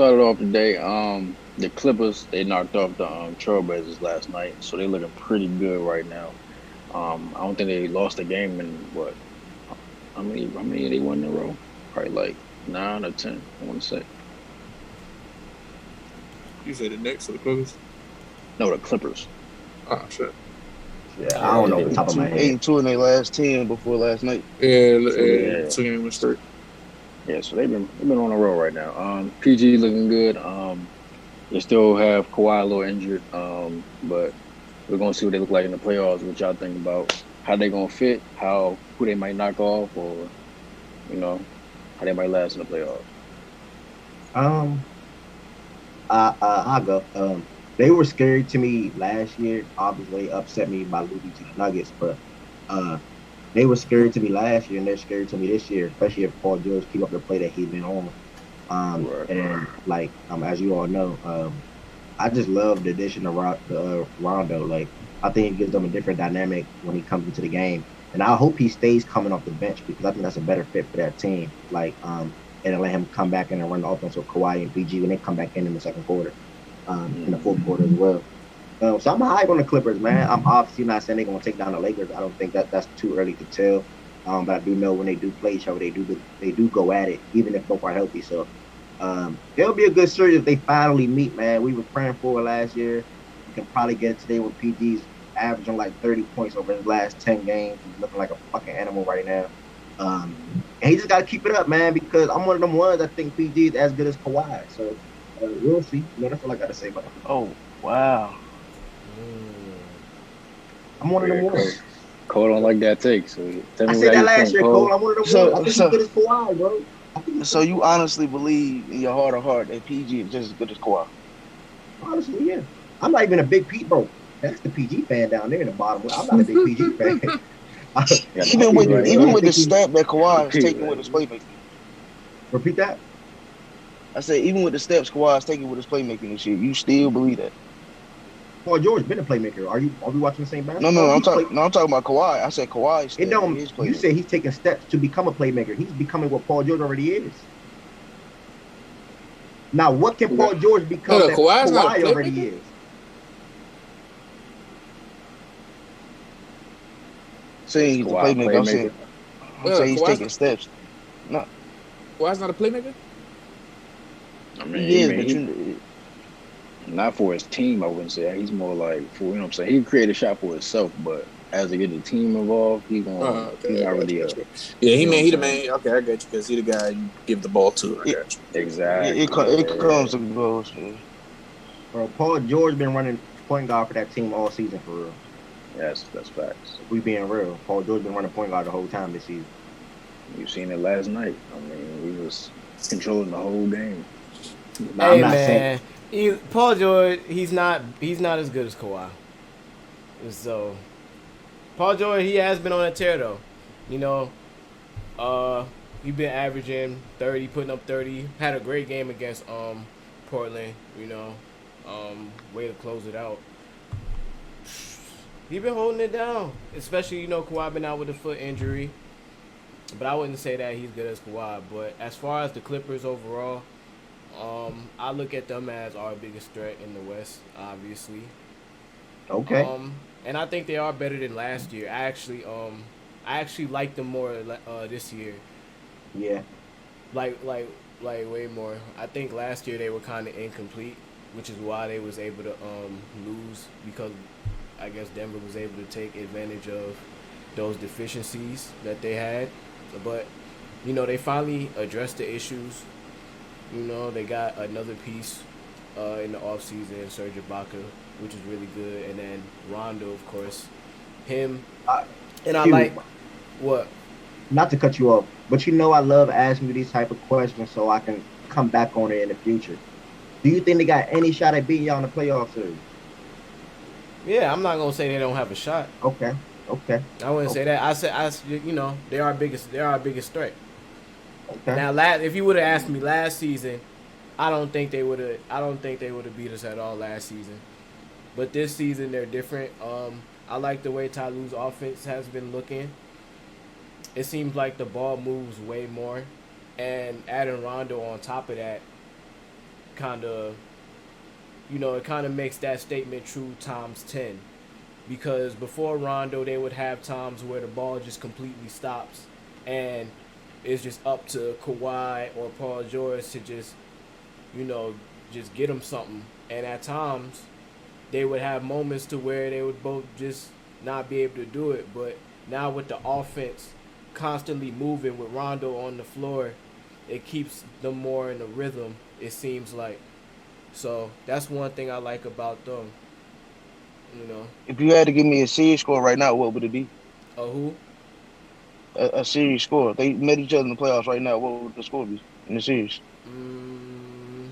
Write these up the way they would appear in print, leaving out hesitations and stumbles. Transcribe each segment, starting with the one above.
started off today. The Clippers they knocked off the Trailblazers last night, so they're looking pretty good right now. I don't think they lost a game in what? How many they won in a row? Probably like 9 or 10. I want to say. You said the Knicks or the Clippers? No, the Clippers. Oh shit. Yeah, I Yeah, don't know they off the top of my Eight head. and two in their last 10 before last night. Yeah, so yeah, yeah, 2 game straight. yeah. So they've been on a roll right now. PG looking good. They still have Kawhi a little injured. But we're gonna see what they look like in the playoffs. What y'all think about how they gonna fit, who they might knock off, or you know how they might last in the playoffs. Um, I'll go. They were scary to me last year. Obviously, upset me by losing to the Nuggets, but uh, they were scary to me last year, and they're scary to me this year, especially if Paul George keep up the play that he's been on. Right. And like as you all know, I just love the addition of Rondo. Like I think it gives them a different dynamic when he comes into the game, and I hope he stays coming off the bench because I think that's a better fit for that team. Like and then let him come back in and run the offense with Kawhi and PG when they come back in the second quarter, in the fourth quarter as well. So I'm high on the Clippers, man. I'm obviously not saying they're gonna take down the Lakers. I don't think that's too early to tell. But I do know when they do play each other, they do go at it, even if both are healthy. So it'll be a good series if they finally meet, man. We were praying for it last year. We can probably get it today with PG's averaging like 30 points over his last 10 games. He's looking like a fucking animal right now. Um, and he just got to keep it up, man, because I'm one of them ones that think PG is as good as Kawhi. So we'll see. That's all I got to say about it. Oh, wow. I'm one of them Yeah, ones. Cole don't like that take. So tell I me said how that you last feeling, year, Cole. Cole. I'm one of them ones. I So, think he's so, good as Kawhi, bro. I think he's so good as you Kawhi. honestly believe in your heart of heart that PG is just as good as Kawhi? Honestly, yeah. I'm not even a big P, bro. That's the PG fan down there in the bottom. I'm not a big PG fan. I, Got the I Even P with think right I even here. just with the think he step that The Kawhi is P taking right with his here. playmaking. repeat that. I said even with the steps Kawhi is taking with his playmaking and shit, you still believe that? Paul George been a playmaker. Are we watching the same No, basketball? no, He's play. I'm talking about Kawhi. I said Kawhi It step with don't. his You playmaking. say he's taking steps to become a playmaker. He's becoming what Paul George already is. Now, what can Okay. Paul George No, become no, that Kawhi's not a Kawhi already playmaker. is? Is Saying he's a Kawhi a playmaker. playmaker? I'm saying he's Kawhi's taking steps. No, Kawhi's not a playmaker. I mean, he he is, mean but he you not for his team. I wouldn't say that. He's more like for what I'm saying. He create a shot for himself, but as to get the team involved, he's Okay, I not got you, really got you. Yeah, you know what I'm he the saying. man. Okay, I got you because he the guy you give the ball to. I it got you. Exactly. it Yeah. comes and goes. Yeah. Bro, Paul George been running point guard for that team all season for real. Yes, that's facts. If we being real, Paul George been running point guard the whole time this season. You seen it last night. I mean, we was controlling the whole game. Now I'm Hey not saying man, Paul George, he's not as good as Kawhi. So Paul George, he has been on a tear though. You know, uh, he been averaging 30, putting up 30. Had a great game against Portland. You know, way to close it out. He been holding it down, especially Kawhi been out with a foot injury. But I wouldn't say that he's good as Kawhi. But as far as the Clippers overall, I look at them as our biggest threat in the West, obviously. okay. And I think they are better than last year. I actually like them more this year, Yeah. like like like way more. I think last year they were kind of incomplete, which is why they was able to lose because I guess Denver was able to take advantage of those deficiencies that they had. But they finally addressed the issues. They got another piece in the offseason, Serge Ibaka, which is really good. And then Rondo, of course. Him. Uh, And I Q, like what? not to cut you off, but I love asking you these type of questions so I can come back on it in the future. Do you think they got any shot at beating y'all in the playoff series? Yeah, I'm not going to say they don't have a shot. Okay. Okay. I wouldn't say Okay. that. They are our biggest threat. Okay. Now, if you would have asked me last season, I don't think they would have. I don't think they would have beat us at all last season. But this season they're different. I like the way Ty Lue's offense has been looking. It seems like the ball moves way more, and adding Rondo on top of that kind of, it kind of makes that statement true times 10. Because before Rondo, they would have times where the ball just completely stops, and it's just up to Kawhi or Paul George to just, just get them something. And at times, they would have moments to where they would both just not be able to do it. But now with the offense constantly moving with Rondo on the floor, it keeps them more in the rhythm, it seems like. So that's one thing I like about them. If you had to give me a series score right now, what would it be? Who? A series score. If they met each other in the playoffs right now, what would the score be in the series? Mm,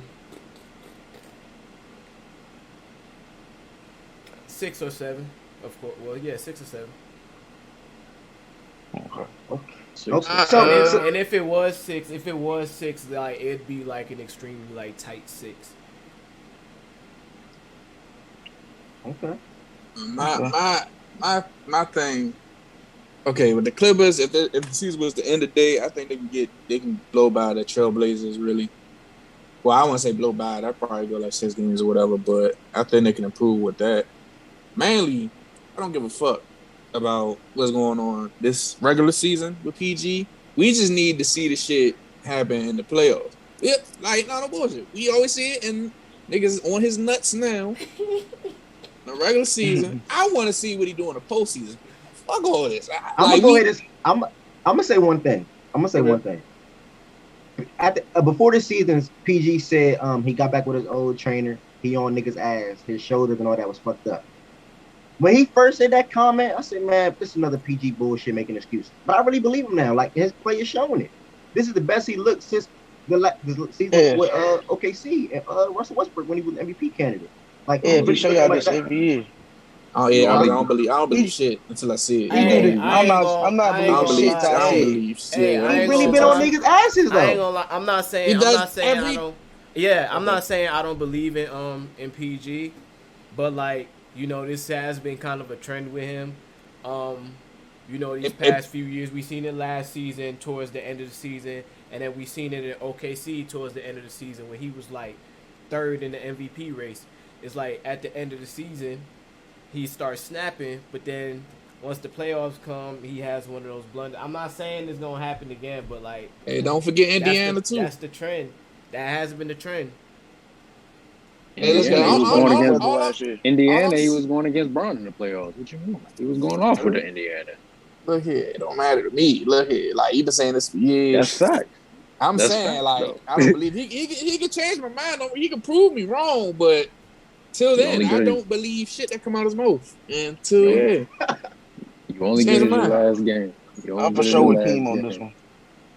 6 or 7, of course. Well, yeah, 6 or 7. Okay. And if it was six, like it'd be like an extremely like tight 6. Okay. My thing. Okay, with the Clippers, if the season was to end the day, I think they can blow by the Trailblazers. Really, well, I wouldn't say blow by. That probably go like 6 games or whatever. But I think they can improve with that. Mainly, I don't give a fuck about what's going on this regular season with PG. We just need to see the shit happen in the playoffs. Yep, like no bullshit. We always see it, and niggas on his nuts now. The regular season, I want to see what he do in the postseason. Fuck all this. I'm gonna say one thing. Before the season, PG said he got back with his old trainer. He on niggas' ass. His shoulders and all that was fucked up. When he first said that comment, I said, man, this is another PG bullshit making excuses. But I really believe him now. Like, his play is showing it. This is the best he looked since the season with OKC and Russell Westbrook when he was MVP candidate. Like, we show y'all this every year. Oh yeah, I don't believe shit until I see it. I'm not believing shit. I don't believe shit. He's really been on niggas' asses though. I ain't gonna lie. I'm not saying I don't. Yeah, I'm not saying I don't believe in PG, but like this has been kind of a trend with him. These past few years, we seen it last season towards the end of the season, and then we seen it in OKC towards the end of the season when he was like 3rd in the MVP race. It's like at the end of the season, he starts snapping, but then once the playoffs come, he has one of those blunders. I'm not saying it's gonna happen again, but like, hey, don't forget Indiana too. That's the trend. That has been the trend. Indiana, he was going against Bron in the playoffs. What you mean? He was going off with the Indiana. Look here, it don't matter to me. Look here, like you been saying this for years. That's fact. I'm saying I don't believe he can change my mind. He can prove me wrong, but till then, I don't believe shit that come out of his mouth. Until you only get his last game. I'm for sure with Team on this one.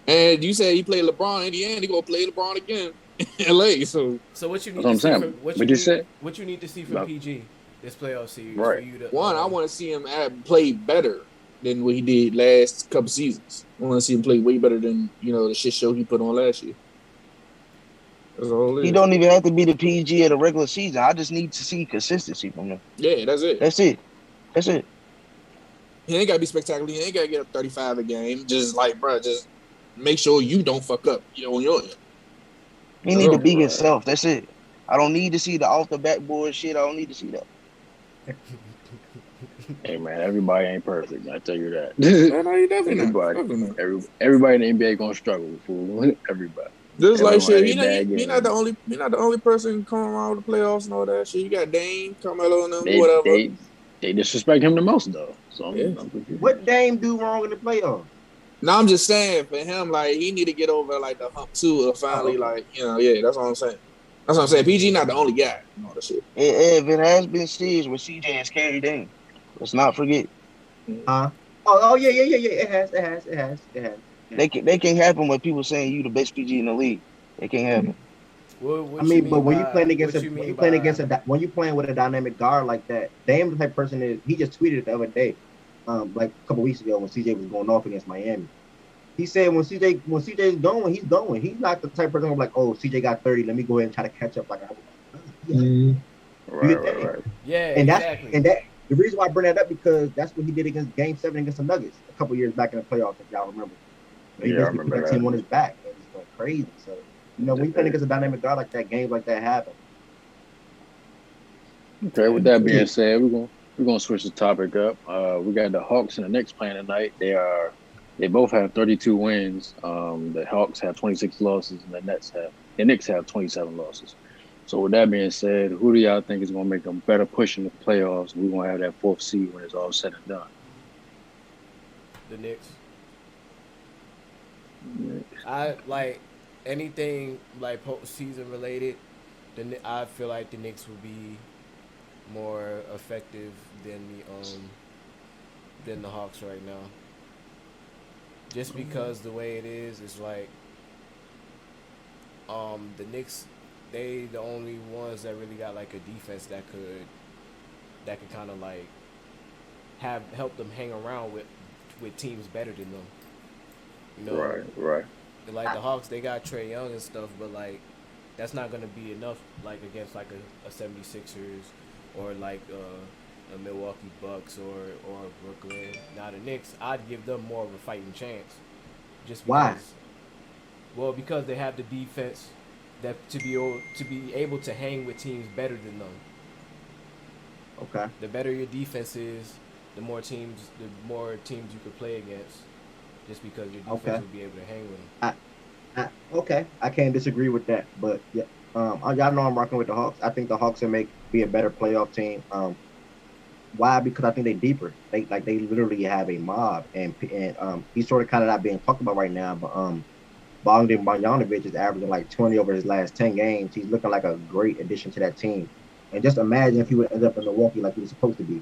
And you said he played LeBron in Indiana. He gonna play LeBron again in LA. So what you need to see from what you need to see from PG this playoff series? Right. For you to, I want to see him play better than what he did last couple seasons. I want to see him play way better than the shit show he put on last year. He don't even have to be the PG of the regular season. I just need to see consistency from him. Yeah, that's it. That's it. He ain't got to be spectacular. He ain't got to get up 35 a game. Just like, bro, just make sure you don't fuck up, on your end. He need to be himself. That's it. I don't need to see the off the backboard shit. I don't need to see that. Hey man, everybody ain't perfect. I tell you that. No, you definitely not. Everybody in the NBA gonna struggle. Fool. Everybody. Just like shit, he not the only person coming around with the playoffs and all that shit. You got Dame, Carmelo, and them, whatever. They disrespect him the most though. So what Dame do wrong in the playoffs? No, I'm just saying for him, like he need to get over like the hump too, or finally, that's what I'm saying. That's what I'm saying. PG not the only guy. All that shit. If it has been series where CJ has carried Dame, let's not forget. Yeah. It has. They can't happen when people saying you the best PG in the league. They can't happen. When you playing with a dynamic guard like that, Dame the type of person is. He just tweeted the other day, like a couple weeks ago when CJ was going off against Miami. He said when CJ's going, he's going. He's not the type of person who's like, oh, CJ got 30. Let me go ahead and try to catch up. Like, right. Yeah, and exactly. The reason why I bring that up because that's what he did against Game 7 against the Nuggets a couple years back in the playoffs, if y'all remember. I remember that team on his back. It was going crazy. So when you playing against a dynamic guard like that, games like that happen. Okay, with that being said, we're gonna switch the topic up. We got the Hawks and the Knicks playing tonight. They both have 32 wins. The Hawks have 26 losses, and the Knicks have 27 losses. So with that being said, who do y'all think is gonna make a better push in the playoffs? We gonna have that fourth seed when it's all said and done. The Knicks. Knicks. I like anything like postseason related. I feel like the Knicks will be more effective than the Hawks right now. Just because the way it is like the Knicks, they the only ones that really got like a defense that could kind of like have help them hang around with teams better than them. You know, Right. like the Hawks, they got Trae Young and stuff, but like that's not gonna be enough like against like a 76ers or like a Milwaukee Bucks or Brooklyn. Now the Knicks, I'd give them more of a fighting chance, just Why? because. Well, because they have the defense that to be able to hang with teams better than them. Okay. The better your defense is, the more teams you could play against, just because your defense will be able to hang with them. Okay, I can't disagree with that. But yeah, y'all know I'm rocking with the Hawks. I think the Hawks will be a better playoff team. Why? Because I think they deeper. They literally have a mob, and he's sort of kind of not being talked about right now. But Bogdan Bogdanovic is averaging like 20 over his last 10 games. He's looking like a great addition to that team. And just imagine if he would end up in Milwaukee like he was supposed to be.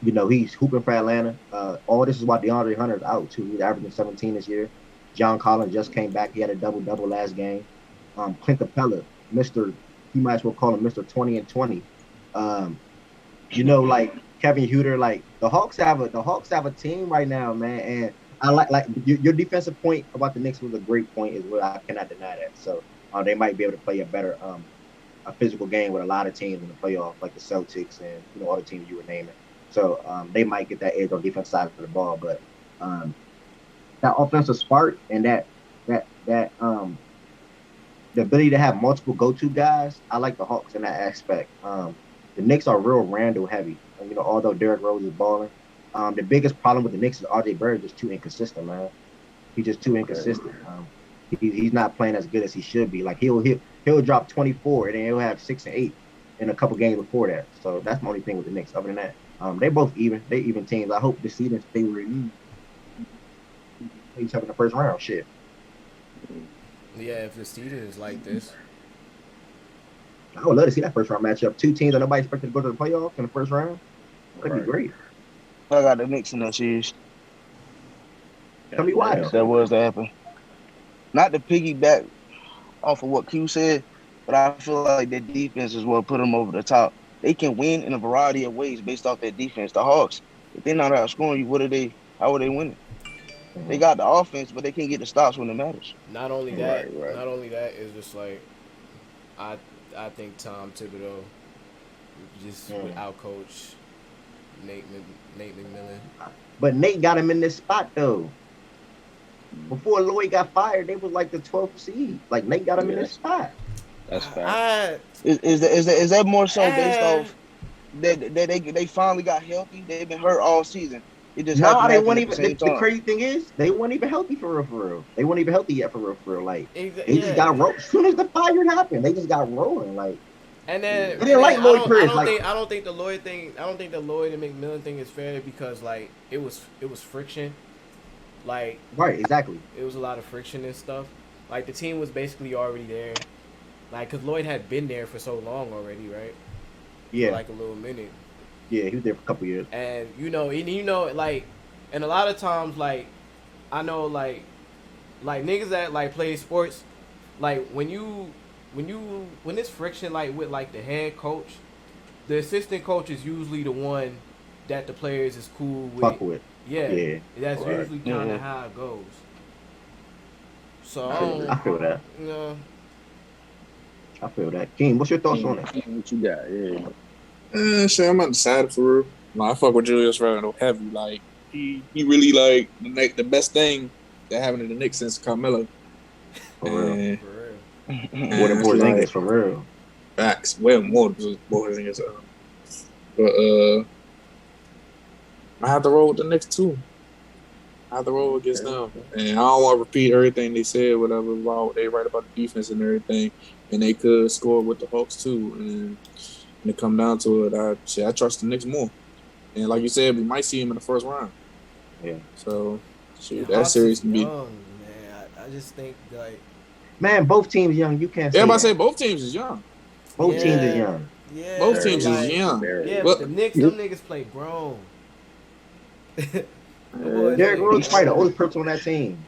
He's hooping for Atlanta. All this is why DeAndre Hunter's out too. He's averaging 17 this year. John Collins just came back. He had a double last game. Clint Capella, you might as well call him Mr. 20 and 20. Like Kevin Huter, like the Hawks have a team right now, man. And I like your defensive point about the Knicks was a great point as well. I cannot deny that. So they might be able to play a better a physical game with a lot of teams in the playoffs, like the Celtics and all the teams you were naming. So they might get that edge on defense side of the ball, but that offensive spark and that the ability to have multiple go-to guys, I like the Hawks in that aspect. The Knicks are real Randall heavy, although Derrick Rose is balling. The biggest problem with the Knicks is RJ Barrett is just too inconsistent, man. He's just too inconsistent. He's not playing as good as he should be. Like he'll drop 24 and then he'll have 6 and 8 in a couple games before that. So that's my only thing with the Knicks. Other than that, they both even. They even teams. I hope this season stay where it is. Each other in the first round. Shit. Yeah, if the seeding is like this, I would love to see that first round matchup. Two teams that nobody expected to go to the playoffs in the first round. That'd be great. I got the Knicks in that series. Tell me why. That was to happen. Not to piggyback off of what Q said, but I feel like their defense is what put them over the top. They can win in a variety of ways based off their defense. The Hawks, if they're not outscoring you, how are they winning? They got the offense, but they can't get the stops when it matters. Not only that, it's just like I think Tom Thibodeau just would outcoach Nate McMillan. But Nate got him in this spot though. Before Lloyd got fired, they was like the 12th seed. Like Nate got him in this spot. That's fact. Is that more so based off that they finally got healthy? They've been hurt all season. It just they weren't even. The crazy thing is, they weren't even healthy for real. They weren't even healthy yet for real. Like they just got rolled. As soon as the fire happened, they just got rolling. Like and then they didn't like Lloyd Pierce. I don't think the Lloyd thing. I don't think the Lloyd and McMillan thing is fair because like it was friction. Like right, exactly. It was a lot of friction and stuff. Like the team was basically already there. Like because Lloyd had been there for so long already, right? Yeah. For like a little minute. Yeah, he was there for a couple years. And like, and a lot of times, like, I know, like niggas that like play sports, like when it's friction, like with like the head coach, the assistant coach is usually the one that the players is cool with. Fuck with. Yeah. That's usually kind of how it goes. So I feel that. Yeah. I feel that. King, what's your thoughts on it? What you got? Yeah. Shit, I'm undecided for real. I fuck with Julius Randle heavy. Like he really like the best thing that happened to the Knicks since Carmelo. For real. And, For real. More than and it's Porzingis, like for real. facts. Well, more Porzingis. But I have to roll with the Knicks too. I have to roll against them, and I don't want to repeat everything they said, whatever about they write about the defense and everything, and they could score with the Hawks too. And when it come down to it, I trust the Knicks more. And like you said, we might see him in the first round. Yeah. So And that Hawks is series can be. young, man. I just think like Man, both teams young. You can't say Everybody that. say both teams is young. Both teams is young. Yeah, Both but teams is like, young. yeah, But but the Knicks, them niggas play grown. Derrick Rose is probably the oldest person on that team.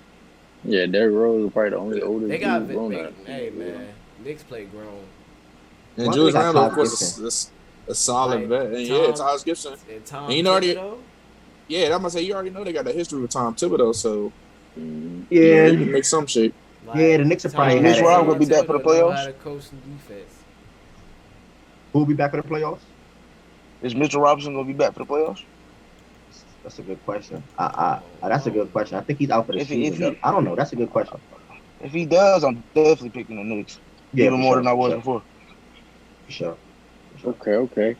Yeah, Derrick Rose is probably the only oldest They got, dude grown up. hey man, Knicks play grown. and Well, they Julius got Randle, of Taj course, Gibson. is a solid Like, vet. And yeah, Tom- Taj Gibson. And Tom And you know already, Thibodeau? yeah, I'm gonna say you already know they got a history with Tom Thibodeau, so Yeah, they can make some shape. yeah. The Knicks will probably Mitch had Rob it. gonna be back for the Thibodeau know playoffs? how to coach some defense. Who will be back for the playoffs? Is Mitchell Robinson gonna be back for the playoffs? That's a good question. That's a good question. I think he's out for the If season. he- I don't know. That's a good question. If he does, I'm definitely picking the Knicks. Yeah, even for more sure, than I was for before. For sure. Okay.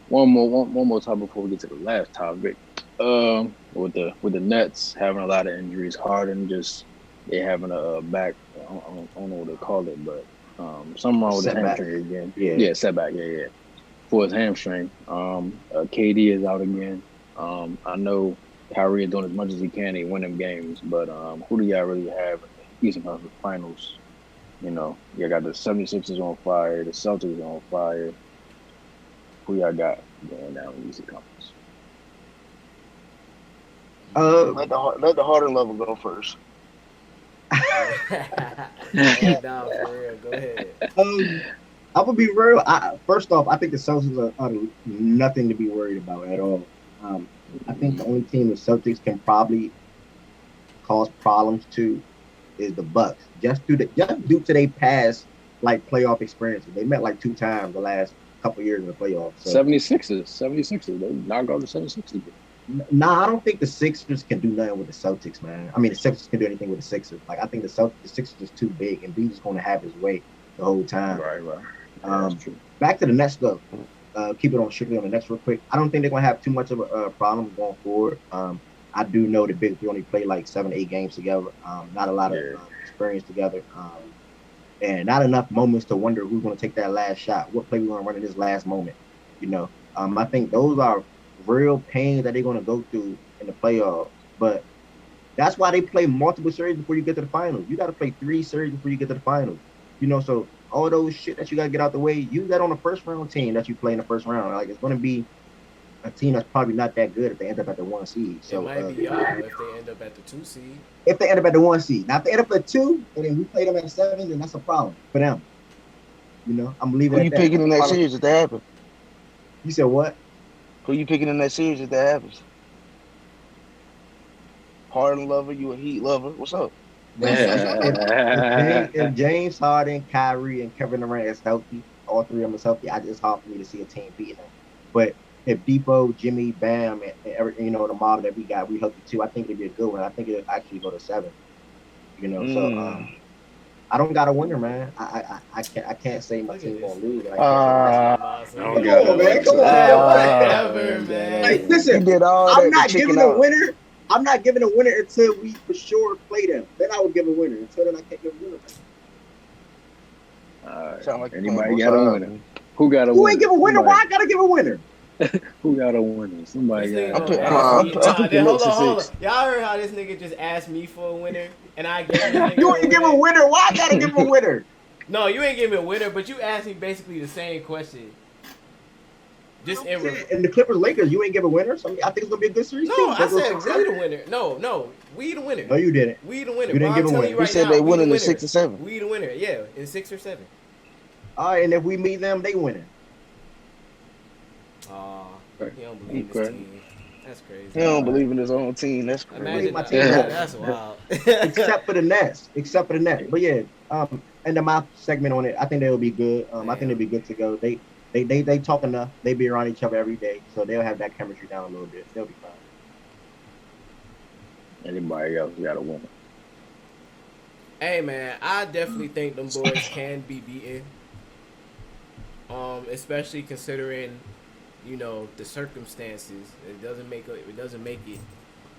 One more time before we get to the last topic. With the Nets having a lot of injuries, Harden just they having a back. I don't know what they call it, but something wrong with his Setback. hamstring again. Yeah. Setback. Yeah. For his hamstring. KD is out again. I know Kyrie is doing as much as he can to win them games, but who do y'all really have in the Eastern Conference Finals? You know, you got the 76ers on fire, the Celtics on fire. Who y'all got going down in the Eastern Conference? Let the Harden level go first. Hey, nah, for real. Go ahead. I'm gonna be real. First off, I think the Celtics are nothing to be worried about at all. I think the only team the Celtics can probably cause problems to is the Bucks. Just due to their past like playoff experiences. They met like 2 times the last couple years in the playoffs. So. 76ers. They knocked out the 76ers. Nah, I don't think the Sixers can do nothing with the Celtics, man. I mean, the Celtics can do anything with the Sixers. Like, I think the Sixers is too big, and B's going to have his way the whole time. Right. Yeah, that's true. Back to the Nets, though. Keep it strictly on the Nets real quick. I don't think they're going to have too much of a problem going forward. I do know the Big Three only play like 7, 8 games together. Not a lot of experience together. And not enough moments to wonder who's going to take that last shot. What play we're going to run in this last moment. You know, I think those are real pain that they're going to go through in the playoffs. But that's why they play multiple series before you get to the finals. You got to play 3 series before you get to the finals. You know, so all those shit that you got to get out the way, use that on the first round team that you play in the first round. Like, it's going to be a team that's probably not that good if they end up at the 1 seed. So it might be y'all if they end up at the 2 seed. If they end up at the 1 seed. Now, if they end up at 2 and then we play them at 7, then that's a problem for them. You know, I'm leaving it at that. Who you picking in that series if that happens? You said what? Who you picking in that series if that happens? Harden lover, you a Heat lover. What's up? If James Harden, Kyrie, and Kevin Durant is healthy, all 3 of them is healthy, it's hard for me to see a team beating them. But if Depot, Jimmy, Bam, and every, you know, the mob that we got, we healthy too, I think it'd be a good one. I think it'll actually go to 7. You know, so I don't got a winner, man. I can't say my team gonna lose. Come on, man. Like, listen, I'm not giving a winner. I'm not giving a winner until we for sure play them. Then I will give a winner. Until then, I can't give a winner. Like anybody got a winner? Who got a winner? Who ain't give a winner? Why I gotta give a winner? Who got a winner? Somebody got a winner. Hold on. Y'all heard how this nigga just asked me for a winner, and I gave him You ain't give a winner. Why I gotta give him a winner? No, you ain't give me a winner, but you asked me basically the same question. Just in the Clippers Lakers, you ain't give a winner. So I think it's gonna be a good series. No, I said we the winner. No, we the winner. No, you didn't. We the winner. You didn't give a winner. You said they winning in 6 or 7. We the winner. Yeah, in 6 or 7. All right, and if we meet them, they winning. He don't believe his team. That's crazy. He don't believe in his own team. That's crazy. My team. That's wild. Except for the Nets. But yeah, and then my segment on it, I think they'll be good. I think they'll be good to go. They talk enough. They be around each other every day, so they'll have that chemistry down a little bit. They'll be fine. Anybody else got a winner? Hey man, I definitely think them boys can be beaten. Especially considering, the circumstances. It doesn't make it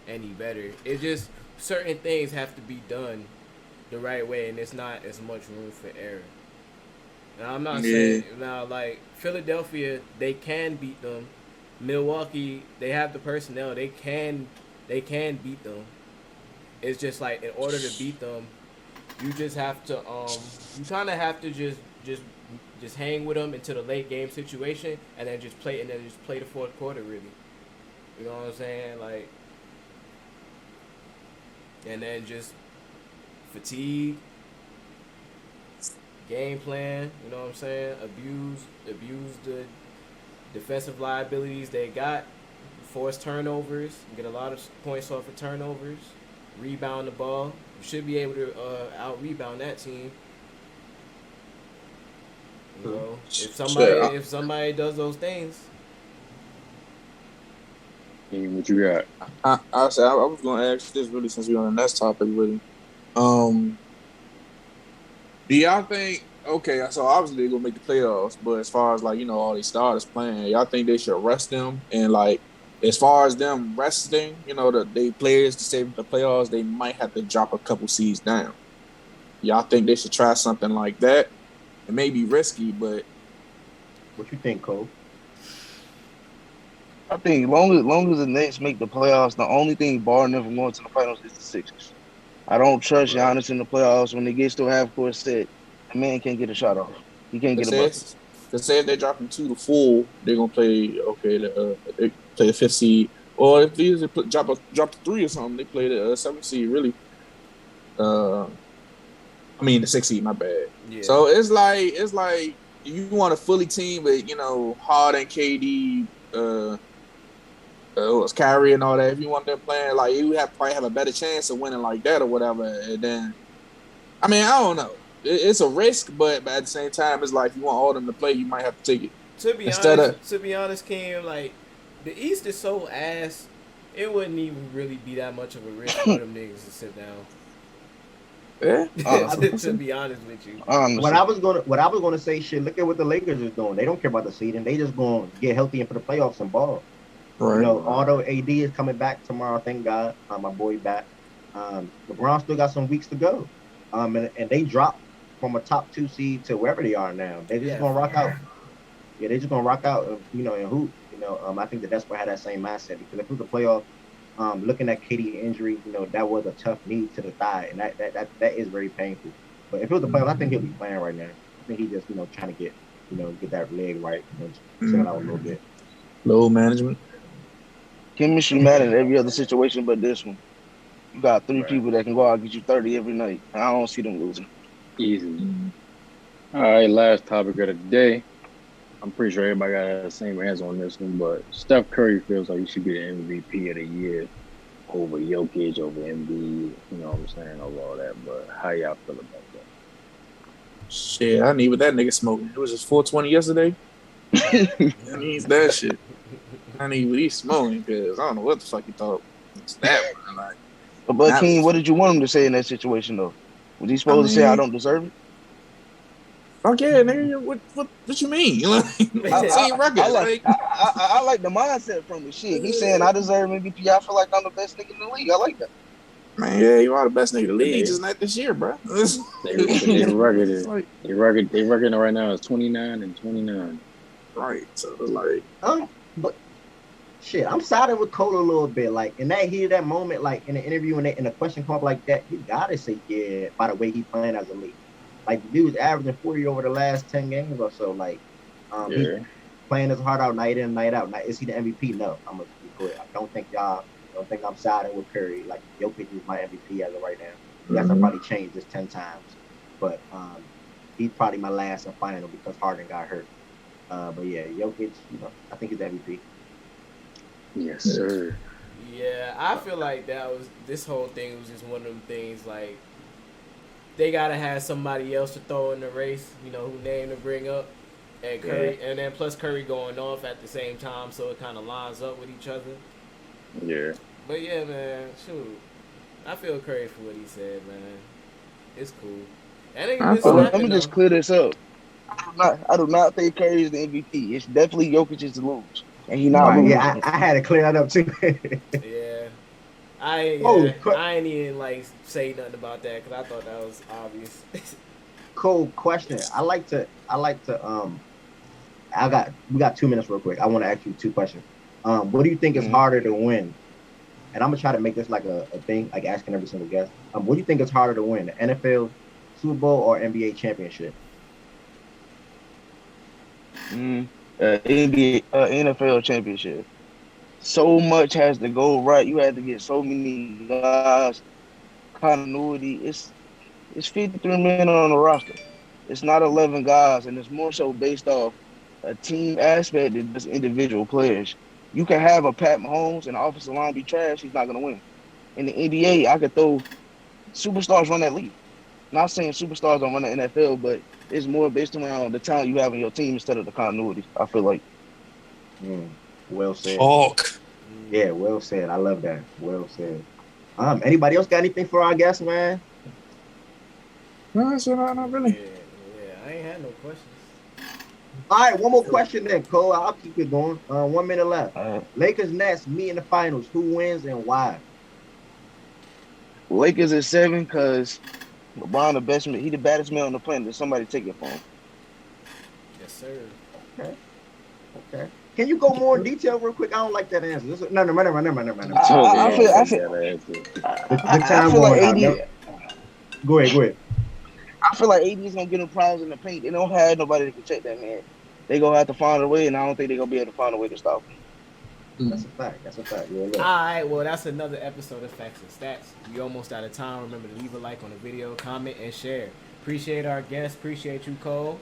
any better. It just certain things have to be done the right way, and it's not as much room for error. Now I'm not Yeah. saying now like Philadelphia, they can beat them. Milwaukee, they have the personnel. They can beat them. It's just like in order to beat them, you just have to you kind of have to just hang with them into the late game situation, and then just play the fourth quarter really. You know what I'm saying? Like, and then just fatigue, game plan. You know what I'm saying? Abuse the defensive liabilities they got. Force turnovers. Get a lot of points off of turnovers. Rebound the ball. You should be able to out rebound that team. You know, Shit, if somebody does those things, And what you got? I was gonna ask this really since we're on the next topic really. Um, do y'all think okay? So obviously they're gonna make the playoffs, but as far as like all these starters playing, y'all think they should rest them and like as far as them resting, they players to save the playoffs, they might have to drop a couple seeds down. Y'all think they should try something like that? It may be risky, but What you think, Cole? I think long as the Knicks make the playoffs, the only thing barring them from going to the finals is the Sixers. I don't trust Right. Giannis in the playoffs when he gets to half court set. The man can't get a shot off. He can't to get a say bucket. if, to say if they drop them two to full, they're gonna play they play the fifth seed, or if they usually drop the three or something, they play the seventh seed. Really, uh, I mean the sixth seed. My bad. yeah, So it's like you want a fully team with Harden, KD, was Kyrie and all that. If you want them playing like you have probably have a better chance of winning like that or whatever. And then I mean I don't know. It's a risk, but at the same time, it's like if you want all of them to play, you might have to take it instead of to be honest, Kim, like the East is so ass. It wouldn't even really be that much of a risk for them niggas to sit down. yeah. Honestly, To be honest with you, What honestly, I was gonna say, shit. Look at what the Lakers is doing. They don't care about the seeding. They just gonna get healthy and for the playoffs and ball. Right. Although AD is coming back tomorrow, thank God, my boy back. LeBron still got some weeks to go. And they dropped from a top 2 seed to wherever they are now. They're just yeah, gonna rock out. Yeah, they're just gonna rock out. And hoop. I think that's why I had that same mindset because if it was a playoff, looking at KD injury, that was a tough knee to the thigh, and that is very painful. But if it was a playoff, I think he'll be playing right now. I think he just trying to get that leg right, chill out a little bit. Load management. chemistry matters in every other situation but this one. You got three Right. people that can go out and get you 30 every night. I don't see them losing. Easily. All right, last topic of the day. I'm pretty sure everybody got the same answer on this one, but Steph Curry feels like he should be the MVP of the year over Jokic, over Embiid. You know what I'm saying? Over all that. But how y'all feel about that? Shit, I need what that nigga smoking. It was just 420 yesterday. I need that shit. I need what he's smoking because I don't know what the fuck he thought. It's that one. Like, But that King, was, what did you want him to say in that situation though? Was he I supposed to say I mean, don't deserve it? fuck yeah, nigga. What you mean? Like, same record. Like, I like the mindset from the shit. He's saying I deserve MVP. I feel like I'm the best nigga in the league. I like that. man, yeah, you are the best nigga in the But league, just not this year, bro. they record is Like, they record right now is 29-29. right. So it's like, But shit, I'm siding with Cole a little bit. Like in that heat of that moment, like in an interview and in a question come up like that, you gotta say yeah. By the way he playing as a league, like the dude's averaging 40 over the last 10 games or so. Like, he's Yeah. playing his heart out night in, night out. Now, is he the MVP? No, I'm gonna be clear. I don't think y'all don't think I'm siding with Curry. Like Jokic is my MVP as of right now. Yes, I probably changed this 10 times, but he's probably my last and final because Harden got hurt. But yeah, Jokic, I think he's MVP. Yes, sir. yeah. I feel like this whole thing was just one of them things like they gotta have somebody else to throw in the race. Who name to bring up, and Curry, and then plus Curry going off at the same time, so it kind of lines up with each other. Yeah. But yeah, man, shoot, I feel Curry for what he said, man. It's cool. That ain't I been feel But like let snapping me though. just clear this up. I do not think Curry is the MVP. It's definitely Jokic's to lose, and he not Right. losing. Yeah, I had to clear that up too. Yeah. Oh, I ain't even like say nothing about that because I thought that was obvious. cool question. We got 2 minutes real quick. I want to ask you two questions. What do you think is Mhm. harder to win? And I'm gonna try to make this like a thing, like asking every single guest. What do you think is harder to win, the NFL Super Bowl or NBA championship? NBA, NFL championship. So much has to go right. You had to get so many guys. Continuity. It's 53 men on the roster. It's not 11 guys, and it's more so based off a team aspect than just individual players. You can have a Pat Mahomes and the offensive line be trash. He's not gonna win. In the NBA, I could throw superstars run that league. Not saying superstars don't run the NFL, but it's more based around the talent you have in your team instead of the continuity. I feel like. Mm, well said. talk. Yeah, well said. I love that. Well said. Anybody else got anything for our guests, man? No, I said not Yeah, really. yeah. I ain't had no questions. All right, one more question then, Cole. I'll keep it going. 1 minute left. Uh, Lakers Nets meet in the finals. Who wins and why? Lakers at 7 because LeBron the best man. He the baddest man on the planet. There's somebody take it from him. Yes, sir. Okay, okay. Can you go more in detail real quick? I don't like that answer. No, no, never mind, never mind, never mind, I never mind. told you I I Never feel don't mind. I like feel that answer. The I time feel like going out. AD. No, go ahead, go ahead. I feel like AD is gonna get him problems in the paint. They don't have nobody that can check that man. They gonna have to find a way, and I don't think they're gonna be able to find a way to stop him. That's a fact. That's a fact. Yeah, look. All right, well, that's another episode of Facts and Stats. We almost out of time. Remember to leave a like on the video, comment, and share. Appreciate our guests. Appreciate you, Cole.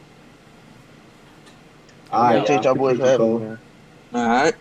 And All we right, out. y'all. Appreciate y'all boys Appreciate for you, having me, Cole. man. All right.